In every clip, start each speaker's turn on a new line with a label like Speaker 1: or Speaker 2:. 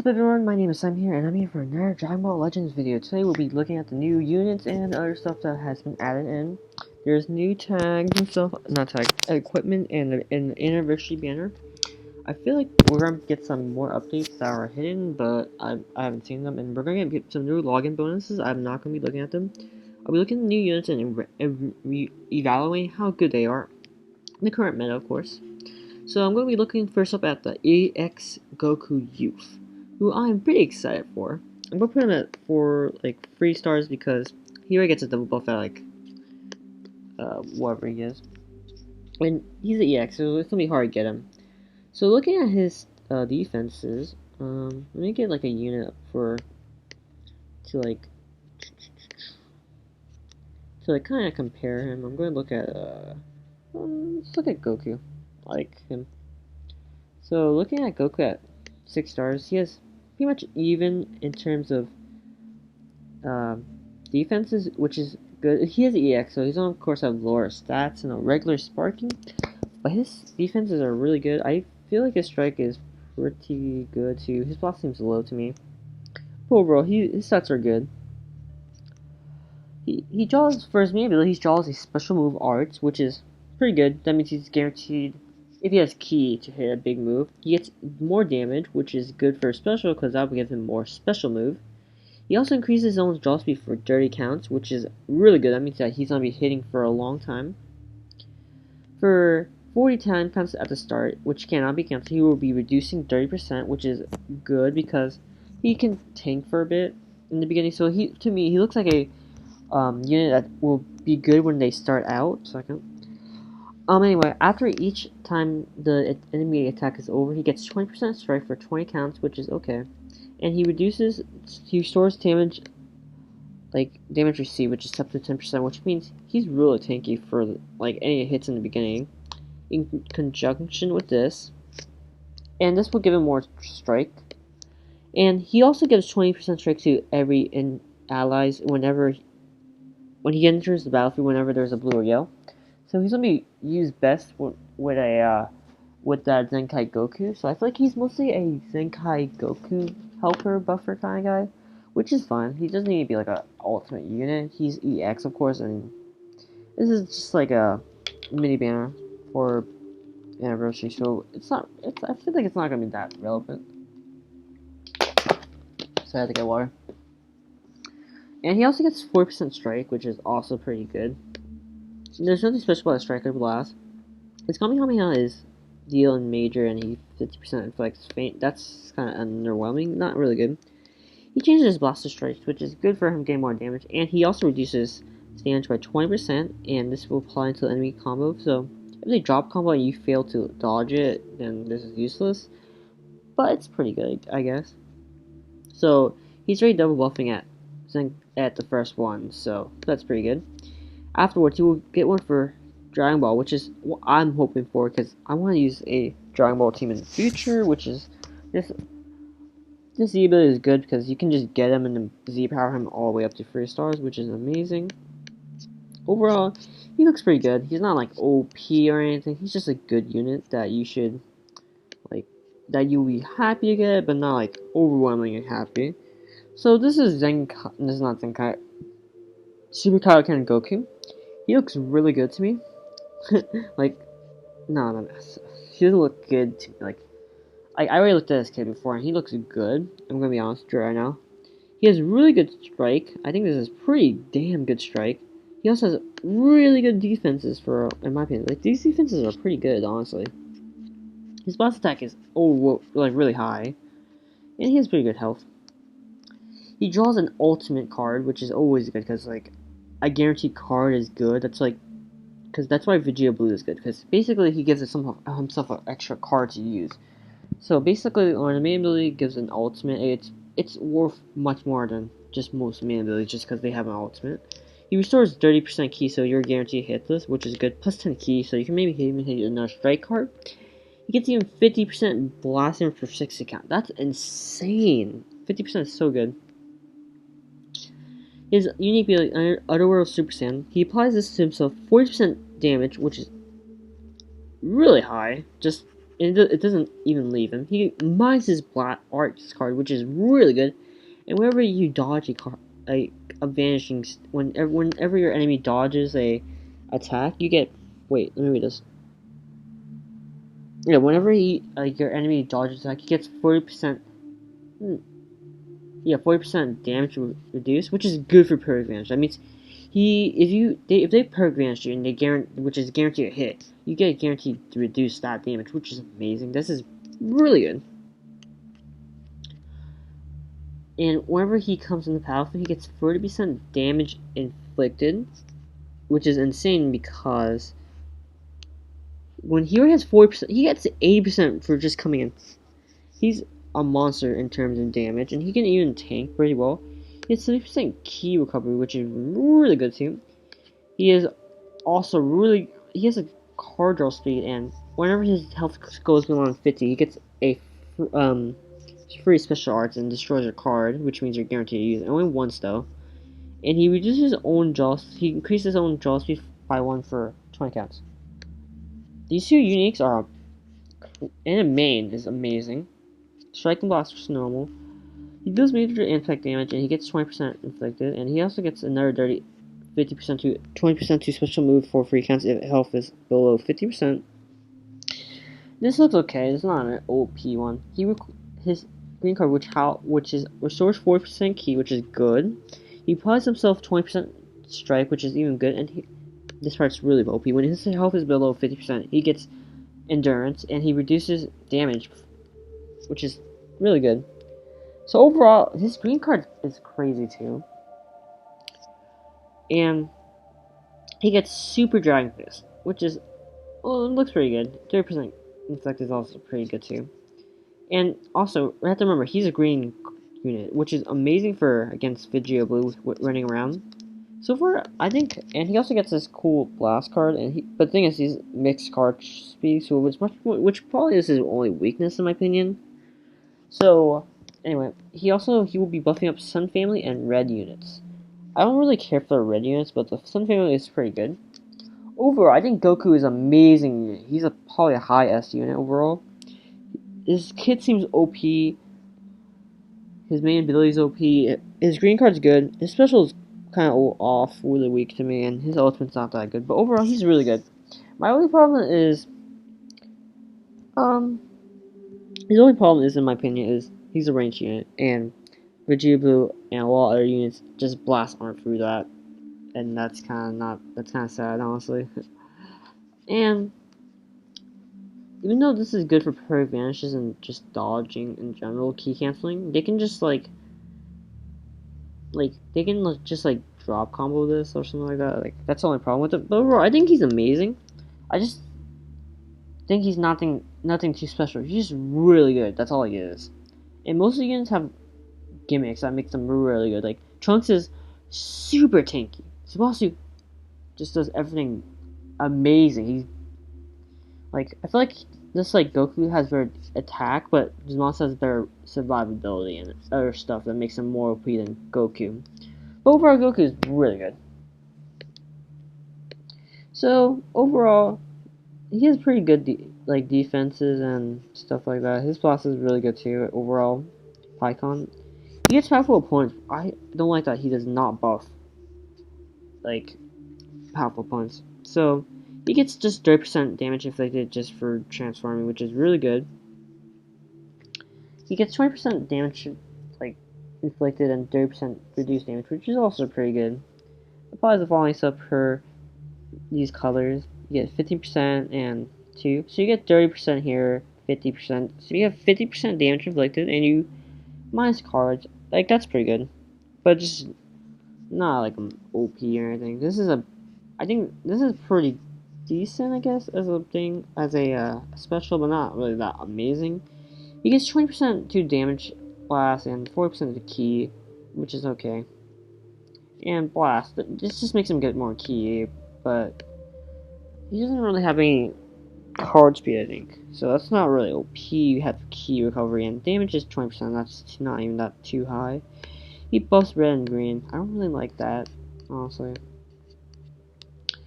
Speaker 1: What's up everyone, my name is Sam here, and I'm here for another Dragon Ball Legends video. Today we'll be looking at the new units and other stuff that has been added in. There's new tags and stuff, not tags, equipment and an anniversary banner. I feel like we're going to get some more updates that are hidden, but I haven't seen them, and we're going to get some new login bonuses. I'm not going to be looking at them. I'll be looking at new units and evaluating how good they are in the current meta, of course. So I'm going to be looking first up at the EX Goku Youth, who I'm pretty excited for. I'm going to put him at for like 3 stars because he already gets a double buff at like whatever he is. And he's an EX, so it's going to be hard to get him. So looking at his defenses, let me get like a unit to kind of compare him. I'm going to look at let's look at Goku, like him. So looking at Goku at 6 stars, he has pretty much even in terms of defenses, which is good. He has EX, so he's on, of course, have lower stats and a regular sparking, but his defenses are really good. I feel like his strike is pretty good too. His block seems low to me. But overall, his stats are good. He draws, for his main ability, he draws a special move arts, which is pretty good. That means he's guaranteed, if he has key to hit a big move, he gets more damage, which is good for special because that will give him more special move. He also increases his own draw speed for 30 counts, which is really good. That means that he's going to be hitting for a long time. For 40 time counts at the start, which cannot be cancelled, he will be reducing 30%, which is good because he can tank for a bit in the beginning. So to me, he looks like a unit that will be good when they start out. Anyway, after each time the enemy attack is over, he gets 20% strike for 20 counts, which is okay. And he restores damage, like damage received, which is up to 10%, which means he's really tanky for like any hits in the beginning. In conjunction with this, and this will give him more strike. And he also gives 20% strike to every allies when he enters the battlefield, whenever there's a blue or yellow. So he's gonna be used best with that Zenkai Goku. So I feel like he's mostly a Zenkai Goku helper buffer kind of guy, which is fine. He doesn't need to be like an ultimate unit. He's EX, of course, and this is just like a mini banner for anniversary. So I feel like it's not gonna be that relevant. So I had to get water. And he also gets 4% strike, which is also pretty good. There's nothing special about a striker blast. His Kamehameha is deal in major, and he 50% inflicts faint. That's kind of underwhelming, not really good. He changes his blast to strikes, which is good for him getting more damage, and he also reduces damage by 20%, and this will apply to enemy combo. So if they drop combo and you fail to dodge it, then this is useless. But it's pretty good, I guess. So he's already double buffing at the first one, so that's pretty good. Afterwards, he will get one for Dragon Ball, which is what I'm hoping for, because I want to use a Dragon Ball team in the future, which is this Z ability is good because you can just get him and then Z power him all the way up to 3 stars, which is amazing. Overall, he looks pretty good. He's not like OP or anything. He's just a good unit that you should you'll be happy to get, but not like overwhelmingly happy. So this is not Zenkai, Super Kaioken Goku. He looks really good to me. Like, no, he doesn't look good to me. Like, I already looked at this kid before, and he looks good. I'm gonna be honest with you right now. He has really good strike. I think this is pretty damn good strike. He also has really good defenses in my opinion. Like, these defenses are pretty good, honestly. His boss attack is really high, and he has pretty good health. He draws an ultimate card, which is always good because like a guaranteed card is good. That's why Vegeta Blue is good, because basically he gives himself an extra card to use. So basically, when the main ability gives an ultimate, it's worth much more than just most main abilities, just because they have an ultimate. He restores 30% key, so you're guaranteed hitless, which is good. Plus 10 key, so you can maybe even hit another strike card. He gets even 50% blast damage for 60 count. That's insane. 50% is so good. His unique ability, Underworld Super Saiyan, he applies this to himself 40% damage, which is really high, just and it doesn't even leave him. He mines his Black Arts card, which is really good. And whenever you dodge a vanishing, whenever your enemy dodges a attack, you get. Wait, let me read this. Yeah, whenever your enemy dodges attack, he gets 40%. Yeah, 40% damage reduced, which is good for per advantage. That means if they per advantage you and they guarantee, which is guaranteed a hit, you get guaranteed to reduce that damage, which is amazing. This is really good. And whenever he comes in the battlefield, he gets 40% damage inflicted, which is insane because when he already has 40%, he gets 80% for just coming in. He's a monster in terms of damage, and he can even tank pretty well. He has 70% ki recovery, which is really good too. He is also he has a card draw speed, and whenever his health goes below 50, he gets a free special arts and destroys a card, which means you're guaranteed to use it. Only once though. And he reduces his own he increases his own jaw speed by 1 for 20 counts. These two uniques are, and a main is amazing. Striking Blast is normal. He does major impact damage, and he gets 20% inflicted, and he also gets another 50% to 20% to special move for free counts if health is below 50%. This looks okay. It's not an OP one. His green card, which is restores 40% ki, which is good. He applies himself 20% strike, which is even good, and this part's really OP. When his health is below 50%, he gets endurance, and he reduces damage, which is really good. So overall, his green card is crazy too. And he gets Super Dragon Fist, which is, well, it looks pretty good. 30% inflect is also pretty good too. And also, we have to remember, he's a green unit, which is amazing for against Vegeta Blue running around. So far, I think, and he also gets this cool blast card, but the thing is, he's mixed card speed, so which probably is his only weakness in my opinion. So, anyway, he will be buffing up Sun Family and Red units. I don't really care for the Red units, but the Sun Family is pretty good. Overall, I think Goku is amazing. He's probably a high S unit overall. His kit seems OP. His main ability is OP. His green card's good. His special is kind of off, really weak to me, and his ultimate's not that good. But overall, he's really good. My only problem is, his only problem is, in my opinion, is he's a ranged unit, and Vegeta Blue and a lot of other units just blast armor through that, and that's kind of sad, honestly. And even though this is good for parry vanishes and just dodging in general, ki canceling, they can just just drop combo this or something like that. Like, that's the only problem with it. But overall, I think he's amazing. I just think he's nothing too special. He's just really good. That's all he is. And most of the units have gimmicks that make them really good. Like, Trunks is super tanky. Subasu just does everything amazing. He's like, I feel like Goku has better attack, but Zamasu has better survivability and other stuff that makes him more OP than Goku. But overall, Goku is really good. So overall, he has pretty good defenses and stuff like that. His blast is really good too. Overall, Pikkon. He gets powerful opponents. I don't like that he does not buff powerful opponents. So he gets just 30% damage inflicted just for transforming, which is really good. He gets 20% damage inflicted and 30% reduced damage, which is also pretty good. Applies the following stuff per these colors. You get 15% and 2. So you get 30% here, 50%. So you have 50% damage inflicted, and you minus cards. Like, that's pretty good. But just not like an OP or anything. I think this is pretty decent, I guess, as a special, but not really that amazing. He gets 20% to damage blast and 40% to ki, which is okay. And blast, this just makes him get more ki, but he doesn't really have any card speed, I think. So that's not really OP. You have ki recovery, and damage is 20%. That's not even that too high. He buffs red and green. I don't really like that, honestly.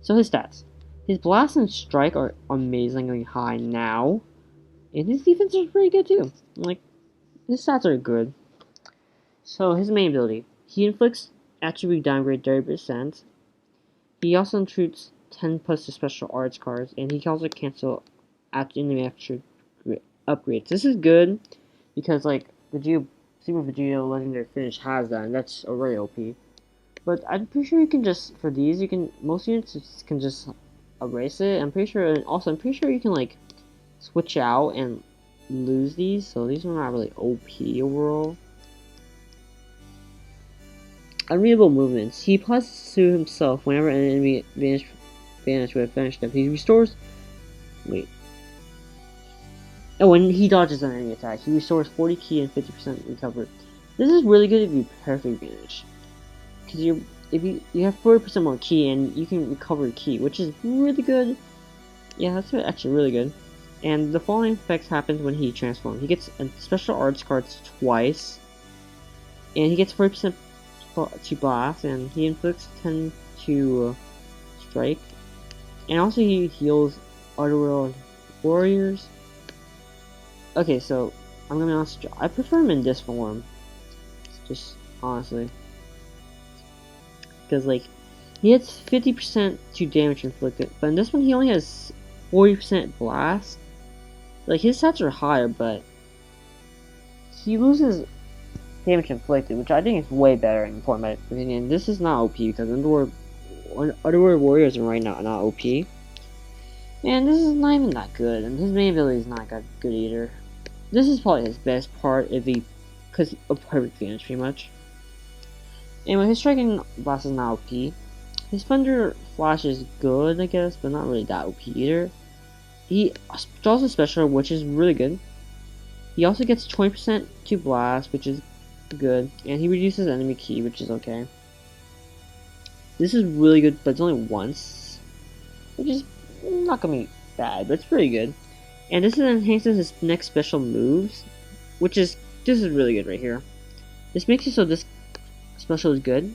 Speaker 1: So his stats. His blast and strike are amazingly high now. And his defense is pretty good too. Like, his stats are good. So, his main ability. He inflicts attribute downgrade 30%. He also intrudes 10 plus to special arts cards, and he can also cancel enemy extra upgrades. This is good because, like, the Super Vegeta Legendary Finish has that, and that's already OP. But I'm pretty sure you can just, for these, most units can just erase it. I'm pretty sure you can, like, switch out and lose these, so these are not really OP overall. Unreadable movements. He applies to himself whenever an enemy vanished with a finish step. He restores. Wait. Oh, when he dodges an enemy attack, he restores 40 ki and 50% recovery. This is really good if you perfect vanish, because if you have 40% more ki and you can recover ki, which is really good. Yeah, that's actually really good. And the following effects happens when he transforms. He gets a special arts cards twice, and he gets 40% to blast, and he inflicts 10 to strike, and also he heals Otherworld warriors. Okay, so I'm gonna be honest, I prefer him in this form, just honestly, because like he hits 50% to damage inflicted, but in this one he only has 40% blast. Like, his stats are higher, but he loses damage inflicted, which I think is way better in my opinion. This is not OP because Underworld Warriors are right now not OP. And this is not even that good, and his main ability is not that good either. This is probably his best part because of perfect vanish pretty much. Anyway, his striking blast is not OP. His Thunder Flash is good, I guess, but not really that OP either. He draws a special, which is really good. He also gets 20% to blast, which is good, and he reduces enemy ki, which is okay. This is really good, but it's only once, which is not gonna be bad, but it's pretty good. And this enhances his next special moves, this is really good right here. This makes it so this special is good.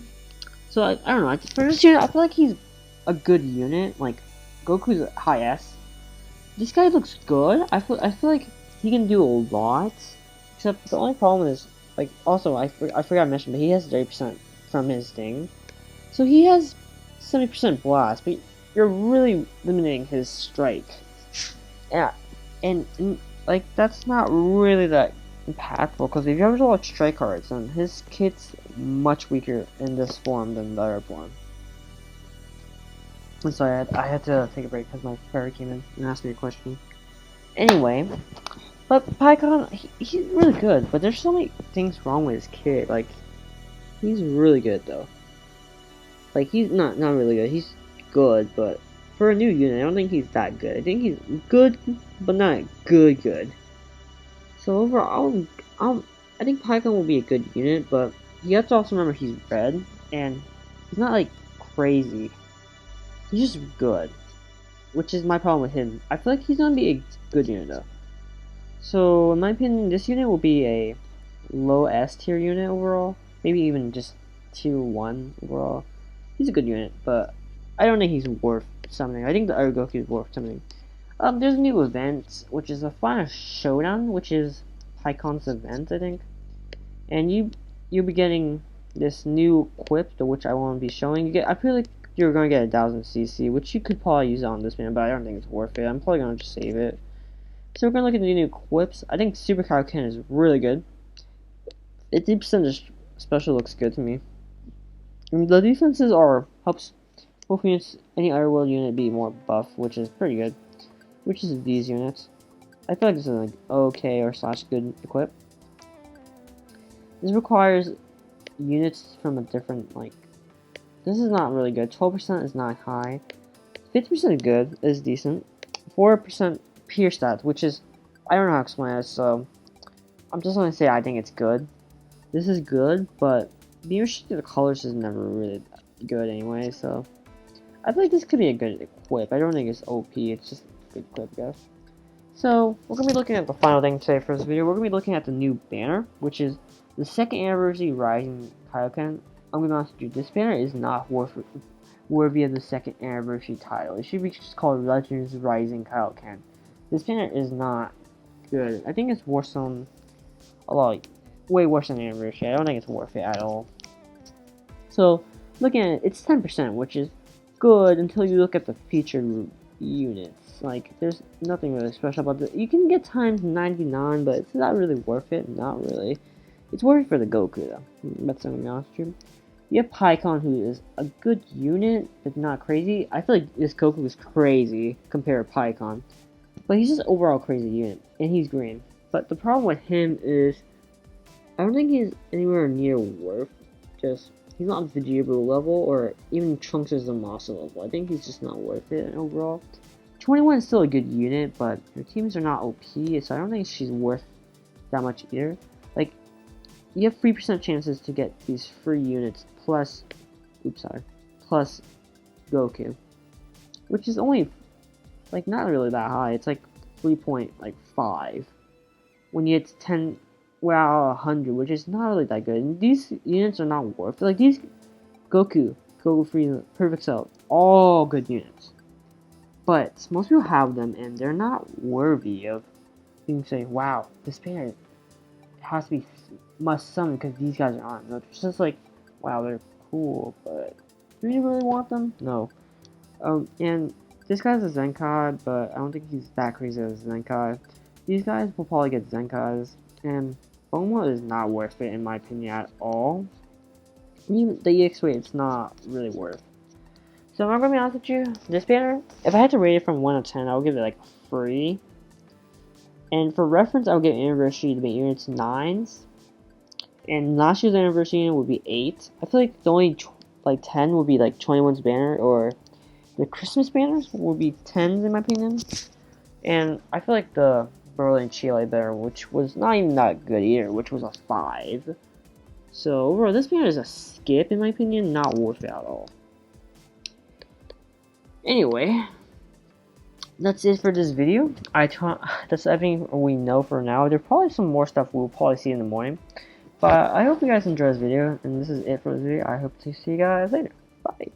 Speaker 1: So I don't know. For this unit, I feel like he's a good unit. Like, Goku's high S. This guy looks good. I feel like he can do a lot. Except the only problem is, like, also I forgot to mention, but he has 30% from his thing. So he has 70% blast, but you're really limiting his strike. Yeah, and like, that's not really that impactful, because if you have a lot of strike cards, then his kit's much weaker in this form than the other form. I'm sorry, I had to take a break because my fairy came in and asked me a question. Anyway, but Pikkon, he's really good, but there's so many things wrong with his kit. Like, he's really good though. Like, he's not really good. He's good, but for a new unit, I don't think he's that good. I think he's good, but not good. So overall, I think Pikkon will be a good unit, but you have to also remember he's red, and he's not like crazy. He's just good, which is my problem with him. I feel like he's gonna be a good unit though. So in my opinion, this unit will be a low S tier unit overall, maybe even just tier 1 overall. He's a good unit, but I don't think he's worth something. I think the other Goku is worth something. There's a new event, which is a final showdown, which is Pikkon's event, I think. And you'll be getting this new equip, which I won't be showing. I feel like you're gonna get 1000 CC, which you could probably use on this man, but I don't think it's worth it. I'm probably gonna just save it. So we're gonna look at the new equips. I think Super Kaioken is really good. 50% special looks good to me. And the defenses helps both units, any Otherworld unit be more buff, which is pretty good. Which is these units. I feel like this is like okay or / good equip. This requires units from a different, like, this is not really good. 12% is not high. 50% good is decent. 4% pure stats, which is, I don't know how to explain it, so I'm just gonna say I think it's good. This is good, but being restricted to colors is never really good anyway, so I feel like this could be a good equip. I don't think it's OP, it's just a good equip, I guess. So, we're going to be looking at the final thing today for this video. We're going to be looking at the new banner, which is the 2nd Anniversary Rising Kaioken. I'm going to be honest with you, this banner is not worthy of the 2nd Anniversary title. It should be just called Legends Rising Kaioken. This banner is not good. I think it's worse than a lot, way worse than Anniversary. I don't think it's worth it at all. So, looking at it, it's 10%, which is good until you look at the featured units. Like, there's nothing really special about it. You can get times 99, but it's not really worth it. Not really. It's worth it for the Goku, though. That's gonna be honest with you. You have Pikkon, who is a good unit, but not crazy. I feel like this Goku is crazy compared to Pikkon. But he's just overall crazy unit, and he's green. But the problem with him is, I don't think he's anywhere near worth. He's not Vegeta level, or even Trunks' Zamasu level. I think he's just not worth it overall. 21 is still a good unit, but your teams are not OP, so I don't think she's worth that much either. Like, you have 3% chances to get these free units plus Goku, which is only like not really that high. It's like 3.5 when you get 10 out of 100, which is not really that good. And these units are not worth it. Like these Goku Frieza, Perfect Cell, all good units, but most people have them and they're not worthy of being say, wow, this banner has to be must summon because these guys are on. No, it's just like, wow, they're cool, but do you really want them? No. And this guy's a Zenkai, but I don't think he's that crazy as a Zenkai. These guys will probably get Zenkais, and Boma is not worth it in my opinion at all. Even the EX rate, it's not really worth. So I'm gonna be honest with you, this banner, if I had to rate it from 1 to 10, I would give it like 3. And for reference, I would give Anniversary to be units 9s. And last year's Anniversary unit would be 8. I feel like the only like 10 would be like 21's banner, or the Christmas banners would be 10s in my opinion. And I feel like the Berlin Chile banner, which was not even that good either, which was a 5. So overall, this banner is a skip in my opinion, not worth it at all. Anyway, that's it for this video. That's everything we know for now. There's probably some more stuff we'll probably see in the morning. But I hope you guys enjoyed this video, and this is it for this video. I hope to see you guys later. Bye.